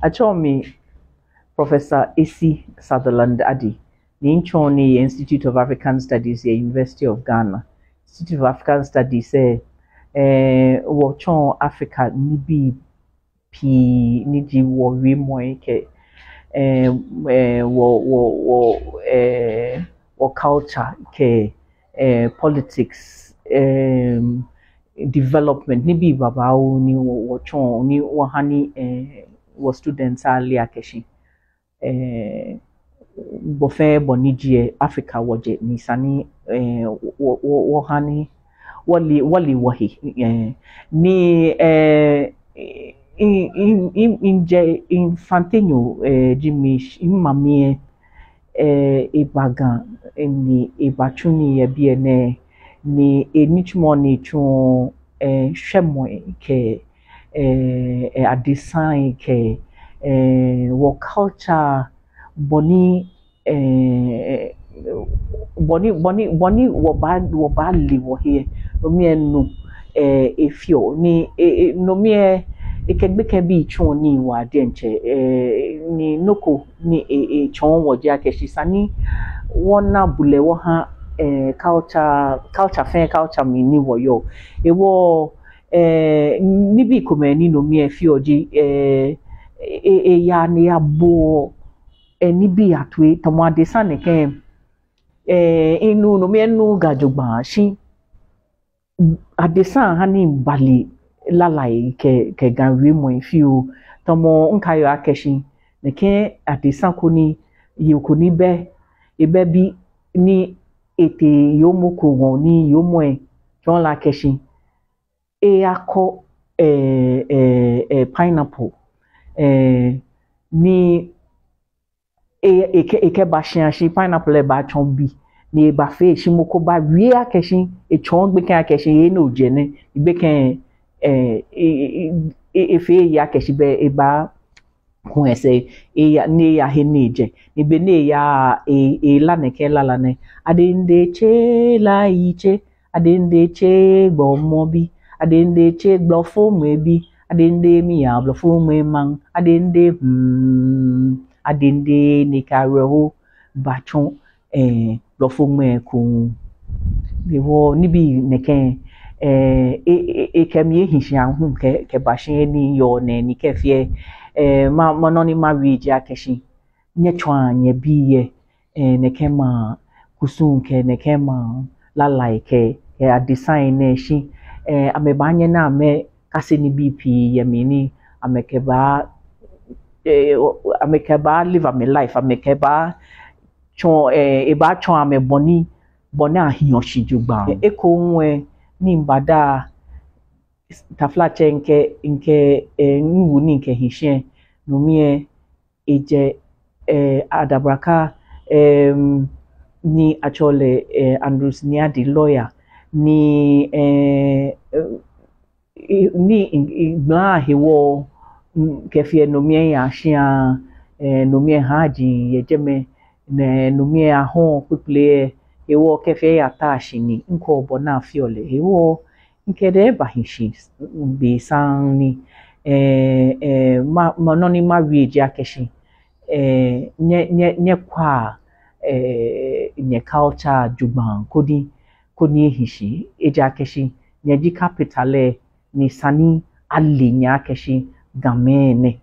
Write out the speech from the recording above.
Achomi Professor Esi Sutherland-Addy. Ninchoni Institute of African Studies, University of Ghana. Institute of African Studies, Wachon Africa nibi pi niji wo wimo ke wo culture ke politics development nibi babao ni wachon ni wahani wo students ali akeshi bofe bonijie Africa woje ni sani wohani wali wahi ni inje infantinho jimish imamie ibagan ni ibachuni ye biene ni enichmo ni chun shemo ke a design ke wo culture boni wo ba liwo here no me no efio ni no me ekegbe bi chon ni wa de nche ni noko ni chon wo je akeshi sani wona bule wo ha culture mi ni wo yo ewo ni bi komani no me efio ji ya ni abo ni bi atwe tomo adesa ne ke inu no me nu gajogba shi adesa hani bali lalai ke ganwe mo ifiu tomo nkayo akeshi ne ke adesa koni yukuni be ebe bi ni ete yomoko won ni yomo jon la keshi akọ pineapple ni eke ba shi pineapple ba chon bi ni ba fe shimoko ba wi akeshi chon gbe kan akeshi ye no je ne gbe kan efe ya akeshi be ba kun ese ya ni ya he ni je ni be ni ya la ne ke la ne adinde che la iche adinde che gbo mo bi adinde che gbo fo mo bi adinde mi ya gbo fo mo man adinde adinde ni kareho bachon lo fo mo ku de wo ni bi neken kemi hishan hu ke bashin ni yo ne ni ke fie ma no ni ma wi ja keshi nye chwa nye biye neken ma kusun ke neken ma la like a design ne shi amebanye na me kase ni bp ye mini amekeba live my life amekeba chon eba chon ame boni ahiyan shijugba eko nwe ni mbada taflache nke nwu ni nke hishen no mie eje adabraka ni actually Andrews near the lawyer ni bla hewo kefie no mie ya shia no mie haji yejeme no mie ahon quickly hewo kefie ya tashi ni nko obo na fiole hewo nkede bahishi bi sang ni ma no ni ma wi je akeshi nye kwa nye culture jugban kodi hishi eja keshi nye di capitale ni sani ali nya keshi gamene